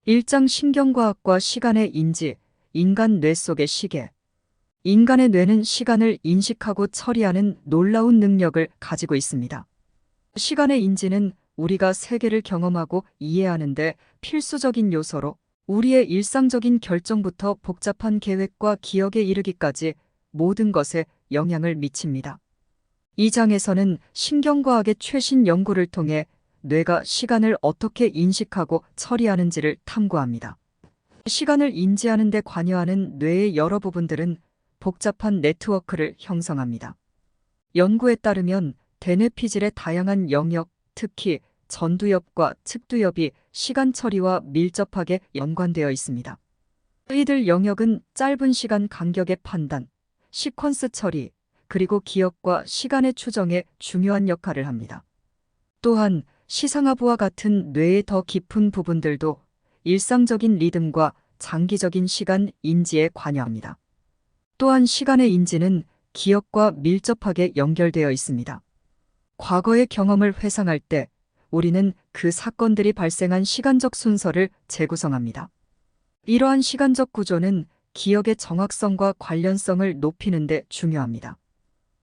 일장 신경과학과 시간의 인지, 인간 뇌 속의 시계. 인간의 뇌는 시간을 인식하고 처리하는 놀라운 능력을 가지고 있습니다. 시간의 인지는 우리가 세계를 경험하고 이해하는데 필수적인 요소로 우리의 일상적인 결정부터 복잡한 계획과 기억에 이르기까지 모든 것에 영향을 미칩니다. 이 장에서는 신경과학의 최신 연구를 통해 뇌가 시간을 어떻게 인식하고 처리하는지를 탐구합니다. 시간을 인지하는 데 관여하는 뇌의 여러 부분들은 복잡한 네트워크를 형성합니다. 연구에 따르면 대뇌피질의 다양한 영역, 특히 전두엽과 측두엽이 시간 처리와 밀접하게 연관되어 있습니다. 이들 영역은 짧은 시간 간격의 판단, 시퀀스 처리, 그리고 기억과 시간의 추정에 중요한 역할을 합니다. 또한 시상하부와 같은 뇌의 더 깊은 부분들도 일상적인 리듬과 장기적인 시간 인지에 관여합니다. 또한 시간의 인지는 기억과 밀접하게 연결되어 있습니다. 과거의 경험을 회상할 때 우리는 그 사건들이 발생한 시간적 순서를 재구성합니다. 이러한 시간적 구조는 기억의 정확성과 관련성을 높이는 데 중요합니다.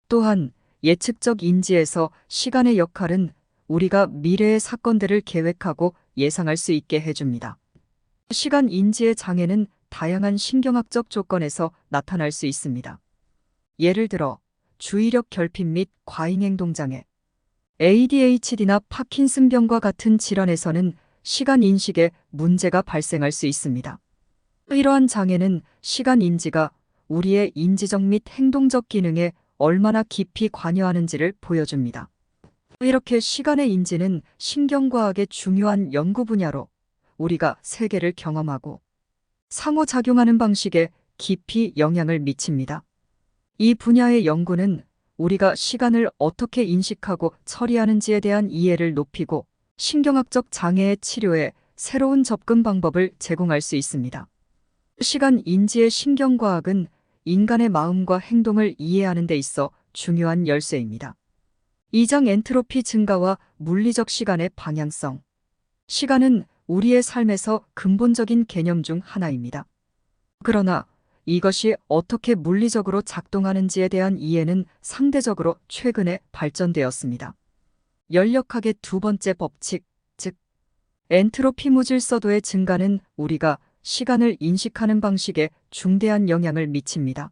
또한 예측적 인지에서 시간의 역할은 우리가 미래의 사건들을 계획하고 예상할 수 있게 해줍니다. 시간 인지의 장애는 다양한 신경학적 조건에서 나타날 수 있습니다. 예를 들어 주의력 결핍 및 과잉행동장애, ADHD나 파킨슨병과 같은 질환에서는 시간 인식에 문제가 발생할 수 있습니다. 이러한 장애는 시간 인지가 우리의 인지적 및 행동적 기능에 얼마나 깊이 관여하는지를 보여줍니다. 이렇게 시간의 인지는 신경과학의 중요한 연구 분야로 우리가 세계를 경험하고 상호작용하는 방식에 깊이 영향을 미칩니다. 이 분야의 연구는 우리가 시간을 어떻게 인식하고 처리하는지에 대한 이해를 높이고 신경학적 장애의 치료에 새로운 접근 방법을 제공할 수 있습니다. 시간 인지의 신경과학은 인간의 마음과 행동을 이해하는 데 있어 중요한 열쇠입니다. 2장 엔트로피 증가와 물리적 시간의 방향성. 시간은 우리의 삶에서 근본적인 개념 중 하나입니다. 그러나 이것이 어떻게 물리적으로 작동하는지에 대한 이해는 상대적으로 최근에 발전되었습니다. 열역학의 두 번째 법칙, 즉 엔트로피 무질서도의 증가는 우리가 시간을 인식하는 방식에 중대한 영향을 미칩니다.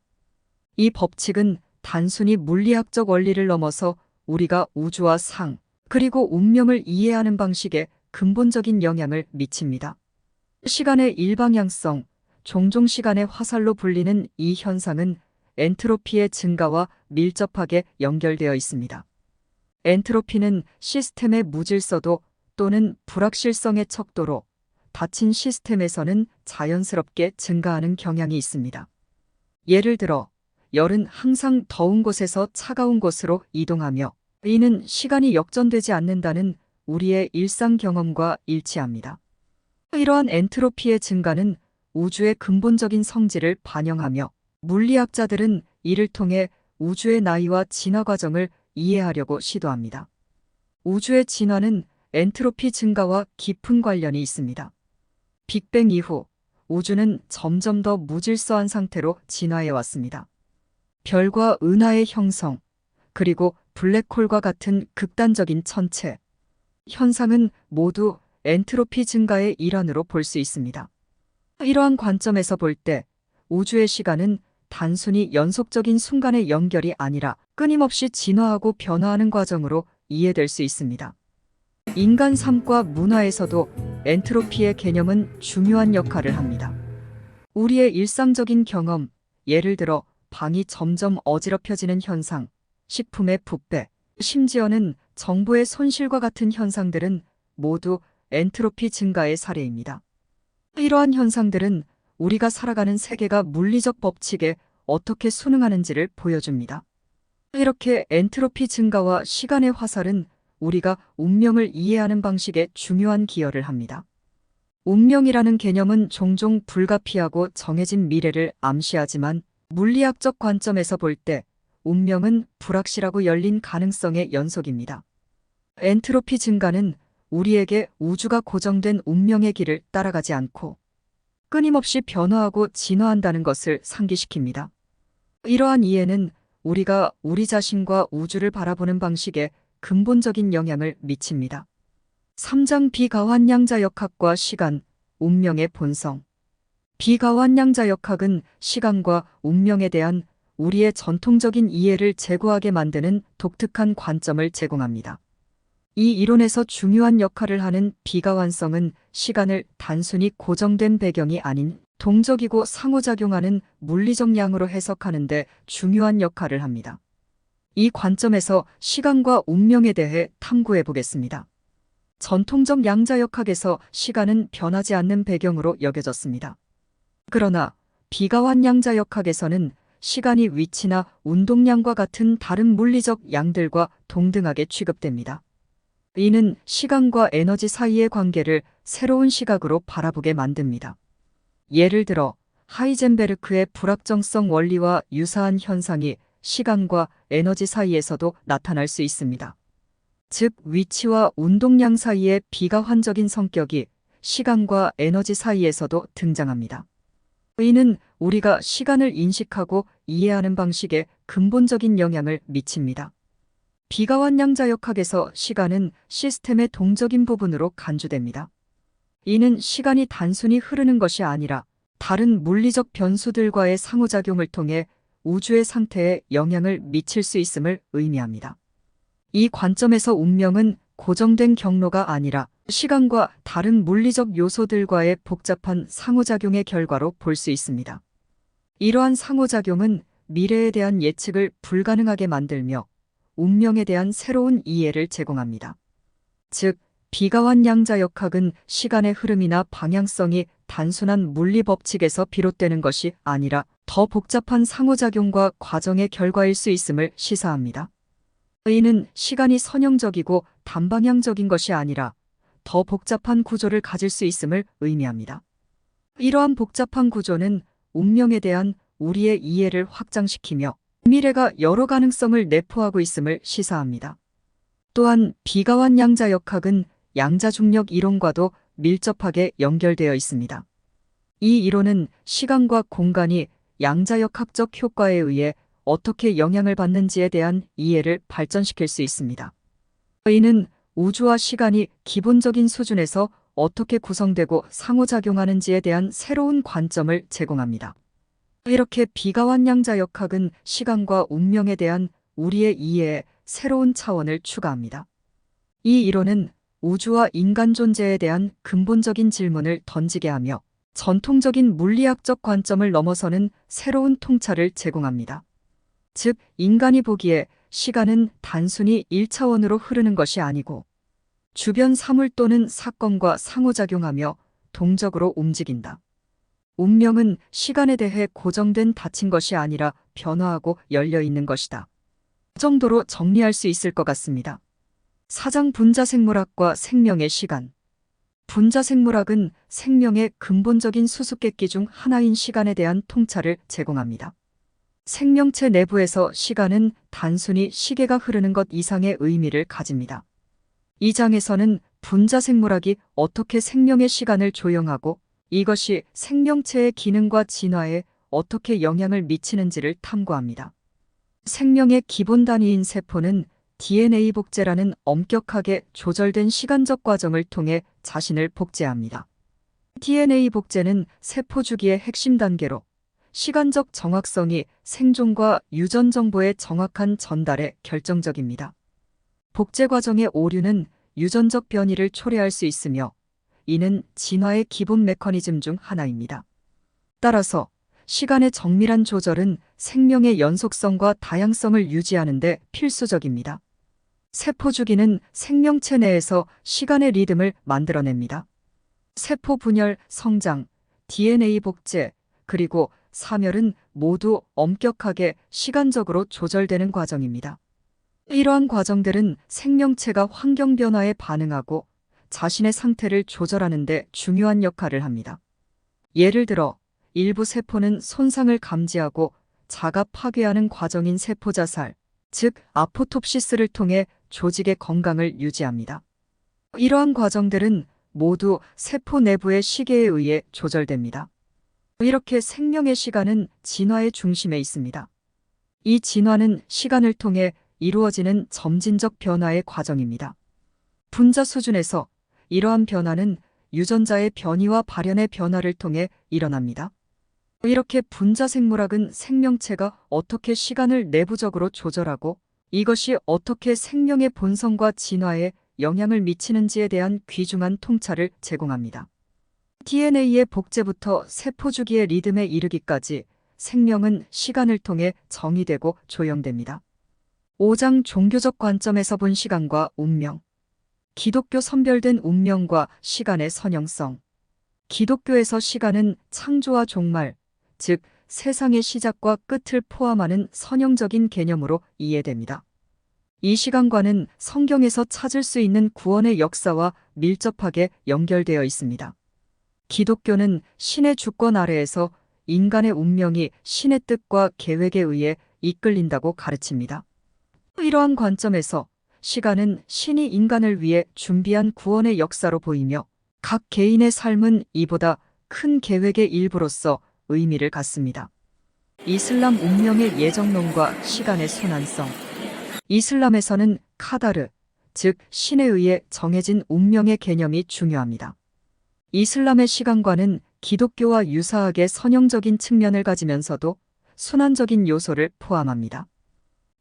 이 법칙은 단순히 물리학적 원리를 넘어서 우리가 우주와 상, 그리고 운명을 이해하는 방식에 근본적인 영향을 미칩니다. 시간의 일방향성, 종종 시간의 화살로 불리는 이 현상은 엔트로피의 증가와 밀접하게 연결되어 있습니다. 엔트로피는 시스템의 무질서도 또는 불확실성의 척도로 닫힌 시스템에서는 자연스럽게 증가하는 경향이 있습니다. 예를 들어 열은 항상 더운 곳에서 차가운 곳으로 이동하며 이는 시간이 역전되지 않는다는 우리의 일상 경험과 일치합니다. 이러한 엔트로피의 증가는 우주의 근본적인 성질을 반영하며 물리학자들은 이를 통해 우주의 나이와 진화 과정을 이해하려고 시도합니다. 우주의 진화는 엔트로피 증가와 깊은 관련이 있습니다. 빅뱅 이후 우주는 점점 더 무질서한 상태로 진화해 왔습니다. 별과 은하의 형성, 그리고 블랙홀과 같은 극단적인 천체, 현상은 모두 엔트로피 증가의 일환으로 볼 수 있습니다. 이러한 관점에서 볼 때 우주의 시간은 단순히 연속적인 순간의 연결이 아니라 끊임없이 진화하고 변화하는 과정으로 이해될 수 있습니다. 인간 삶과 문화에서도 엔트로피의 개념은 중요한 역할을 합니다. 우리의 일상적인 경험, 예를 들어 방이 점점 어지럽혀지는 현상, 식품의 부패, 심지어는 정보의 손실과 같은 현상들은 모두 엔트로피 증가의 사례입니다. 이러한 현상들은 우리가 살아가는 세계가 물리적 법칙에 어떻게 순응하는지를 보여줍니다. 이렇게 엔트로피 증가와 시간의 화살은 우리가 운명을 이해하는 방식에 중요한 기여를 합니다. 운명이라는 개념은 종종 불가피하고 정해진 미래를 암시하지만 물리학적 관점에서 볼 때 운명은 불확실하고 열린 가능성의 연속입니다. 엔트로피 증가는 우리에게 우주가 고정된 운명의 길을 따라가지 않고 끊임없이 변화하고 진화한다는 것을 상기시킵니다. 이러한 이해는 우리가 우리 자신과 우주를 바라보는 방식에 근본적인 영향을 미칩니다. 3장 비가환양자역학과 시간, 운명의 본성. 비가환양자역학은 시간과 운명에 대한 우리의 전통적인 이해를 제고하게 만드는 독특한 관점을 제공합니다. 이 이론에서 중요한 역할을 하는 비가환성은 시간을 단순히 고정된 배경이 아닌 동적이고 상호작용하는 물리적 양으로 해석하는 데 중요한 역할을 합니다. 이 관점에서 시간과 운명에 대해 탐구해 보겠습니다. 전통적 양자역학에서 시간은 변하지 않는 배경으로 여겨졌습니다. 그러나 비가환양자역학에서는 시간이 위치나 운동량과 같은 다른 물리적 양들과 동등하게 취급됩니다. 이는 시간과 에너지 사이의 관계를 새로운 시각으로 바라보게 만듭니다. 예를 들어 하이젠베르크의 불확정성 원리와 유사한 현상이 시간과 에너지 사이에서도 나타날 수 있습니다. 즉, 위치와 운동량 사이의 비가환적인 성격이 시간과 에너지 사이에서도 등장합니다. 이는 우리가 시간을 인식하고 이해하는 방식에 근본적인 영향을 미칩니다. 비가환양자역학에서 시간은 시스템의 동적인 부분으로 간주됩니다. 이는 시간이 단순히 흐르는 것이 아니라 다른 물리적 변수들과의 상호작용을 통해 우주의 상태에 영향을 미칠 수 있음을 의미합니다. 이 관점에서 운명은 고정된 경로가 아니라 시간과 다른 물리적 요소들과의 복잡한 상호작용의 결과로 볼 수 있습니다. 이러한 상호작용은 미래에 대한 예측을 불가능하게 만들며 운명에 대한 새로운 이해를 제공합니다. 즉, 비가환양자역학은 시간의 흐름이나 방향성이 단순한 물리 법칙에서 비롯되는 것이 아니라 더 복잡한 상호작용과 과정의 결과일 수 있음을 시사합니다. 이는 시간이 선형적이고 단방향적인 것이 아니라 더 복잡한 구조를 가질 수 있음을 의미합니다. 이러한 복잡한 구조는 운명에 대한 우리의 이해를 확장시키며 미래가 여러 가능성을 내포하고 있음을 시사합니다. 또한 비가환양자역학은 양자중력 이론과도 밀접하게 연결되어 있습니다. 이 이론은 시간과 공간이 양자역학적 효과에 의해 어떻게 영향을 받는지에 대한 이해를 발전시킬 수 있습니다. 이는 우주와 시간이 기본적인 수준에서 어떻게 구성되고 상호작용하는지에 대한 새로운 관점을 제공합니다. 이렇게 비가환양자역학은 시간과 운명에 대한 우리의 이해에 새로운 차원을 추가합니다. 이 이론은 우주와 인간 존재에 대한 근본적인 질문을 던지게 하며 전통적인 물리학적 관점을 넘어서는 새로운 통찰을 제공합니다. 즉, 인간이 보기에 시간은 단순히 1차원으로 흐르는 것이 아니고 주변 사물 또는 사건과 상호작용하며 동적으로 움직인다. 운명은 시간에 대해 고정된 닫힌 것이 아니라 변화하고 열려 있는 것이다. 그 정도로 정리할 수 있을 것 같습니다. 4장 분자생물학과 생명의 시간. 분자생물학은 생명의 근본적인 수수께끼 중 하나인 시간에 대한 통찰을 제공합니다. 생명체 내부에서 시간은 단순히 시계가 흐르는 것 이상의 의미를 가집니다. 이 장에서는 분자생물학이 어떻게 생명의 시간을 조형하고 이것이 생명체의 기능과 진화에 어떻게 영향을 미치는지를 탐구합니다. 생명의 기본 단위인 세포는 DNA 복제라는 엄격하게 조절된 시간적 과정을 통해 자신을 복제합니다. DNA 복제는 세포 주기의 핵심 단계로 시간적 정확성이 생존과 유전 정보의 정확한 전달에 결정적입니다. 복제 과정의 오류는 유전적 변이를 초래할 수 있으며 이는 진화의 기본 메커니즘 중 하나입니다. 따라서 시간의 정밀한 조절은 생명의 연속성과 다양성을 유지하는 데 필수적입니다. 세포 주기는 생명체 내에서 시간의 리듬을 만들어냅니다. 세포 분열, 성장, DNA 복제, 그리고 사멸은 모두 엄격하게 시간적으로 조절되는 과정입니다. 이러한 과정들은 생명체가 환경 변화에 반응하고 자신의 상태를 조절하는 데 중요한 역할을 합니다. 예를 들어 일부 세포는 손상을 감지하고 자가 파괴하는 과정인 세포 자살, 즉 아포톱시스를 통해 조직의 건강을 유지합니다. 이러한 과정들은 모두 세포 내부의 시계에 의해 조절됩니다. 이렇게 생명의 시간은 진화의 중심에 있습니다. 이 진화는 시간을 통해 이루어지는 점진적 변화의 과정입니다. 분자 수준에서 이러한 변화는 유전자의 변이와 발현의 변화를 통해 일어납니다. 이렇게 분자 생물학은 생명체가 어떻게 시간을 내부적으로 조절하고 이것이 어떻게 생명의 본성과 진화에 영향을 미치는지에 대한 귀중한 통찰을 제공합니다. DNA의 복제부터 세포 주기의 리듬에 이르기까지 생명은 시간을 통해 정의되고 조형됩니다. 5장 종교적 관점에서 본 시간과 운명. 기독교 선별된 운명과 시간의 선형성. 기독교에서 시간은 창조와 종말, 즉 세상의 시작과 끝을 포함하는 선형적인 개념으로 이해됩니다. 이 시간과는 성경에서 찾을 수 있는 구원의 역사와 밀접하게 연결되어 있습니다. 기독교는 신의 주권 아래에서 인간의 운명이 신의 뜻과 계획에 의해 이끌린다고 가르칩니다. 이러한 관점에서 시간은 신이 인간을 위해 준비한 구원의 역사로 보이며 각 개인의 삶은 이보다 큰 계획의 일부로서 의미를 갖습니다. 이슬람 운명의 예정론과 시간의 순환성. 이슬람에서는 카다르, 즉 신에 의해 정해진 운명의 개념이 중요합니다. 이슬람의 시간관은 기독교와 유사하게 선형적인 측면을 가지면서도 순환적인 요소를 포함합니다.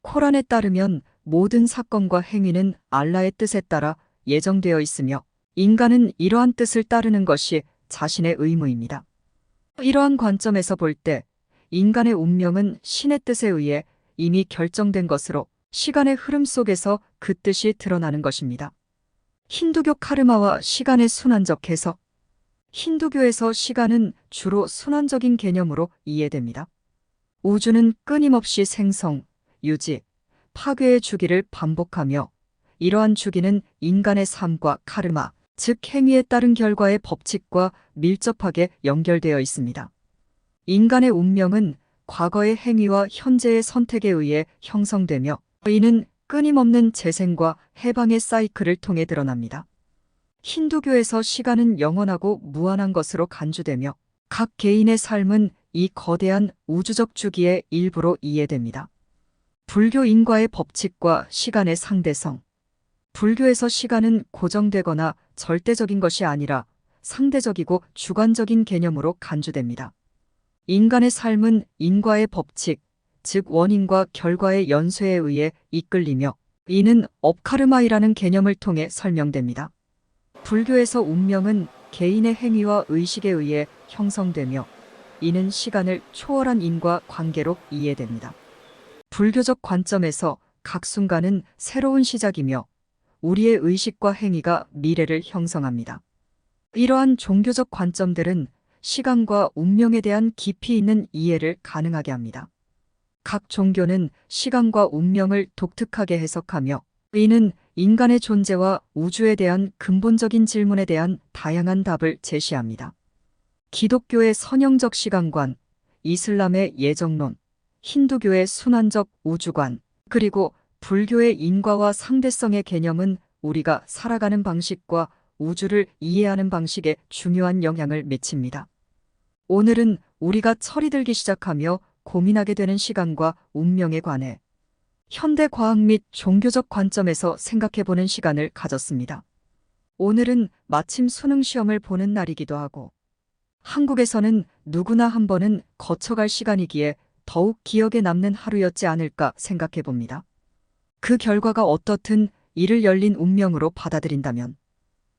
코란에 따르면 모든 사건과 행위는 알라의 뜻에 따라 예정되어 있으며 인간은 이러한 뜻을 따르는 것이 자신의 의무입니다. 이러한 관점에서 볼 때 인간의 운명은 신의 뜻에 의해 이미 결정된 것으로 시간의 흐름 속에서 그 뜻이 드러나는 것입니다. 힌두교 카르마와 시간의 순환적 해석. 힌두교에서 시간은 주로 순환적인 개념으로 이해됩니다. 우주는 끊임없이 생성, 유지, 파괴의 주기를 반복하며 이러한 주기는 인간의 삶과 카르마, 즉 행위에 따른 결과의 법칙과 밀접하게 연결되어 있습니다. 인간의 운명은 과거의 행위와 현재의 선택에 의해 형성되며 이는 끊임없는 재생과 해방의 사이클을 통해 드러납니다. 힌두교에서 시간은 영원하고 무한한 것으로 간주되며 각 개인의 삶은 이 거대한 우주적 주기의 일부로 이해됩니다. 불교 인과의 법칙과 시간의 상대성. 불교에서 시간은 고정되거나 절대적인 것이 아니라 상대적이고 주관적인 개념으로 간주됩니다. 인간의 삶은 인과의 법칙, 즉 원인과 결과의 연쇄에 의해 이끌리며 이는 업카르마이라는 개념을 통해 설명됩니다. 불교에서 운명은 개인의 행위와 의식에 의해 형성되며 이는 시간을 초월한 인과 관계로 이해됩니다. 불교적 관점에서 각 순간은 새로운 시작이며 우리의 의식과 행위가 미래를 형성합니다. 이러한 종교적 관점들은 시간과 운명에 대한 깊이 있는 이해를 가능하게 합니다. 각 종교는 시간과 운명을 독특하게 해석하며 이는 인간의 존재와 우주에 대한 근본적인 질문에 대한 다양한 답을 제시합니다. 기독교의 선형적 시간관, 이슬람의 예정론, 힌두교의 순환적 우주관, 그리고 불교의 인과와 상대성의 개념은 우리가 살아가는 방식과 우주를 이해하는 방식에 중요한 영향을 미칩니다. 오늘은 우리가 철이 들기 시작하며 고민하게 되는 시간과 운명에 관해 현대 과학 및 종교적 관점에서 생각해보는 시간을 가졌습니다. 오늘은 마침 수능 시험을 보는 날이기도 하고 한국에서는 누구나 한 번은 거쳐갈 시간이기에 더욱 기억에 남는 하루였지 않을까 생각해봅니다. 그 결과가 어떻든 이를 열린 운명으로 받아들인다면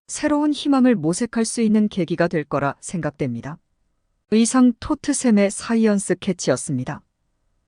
새로운 희망을 모색할 수 있는 계기가 될 거라 생각됩니다. 이상 토트샘의 사이언스 캐치였습니다.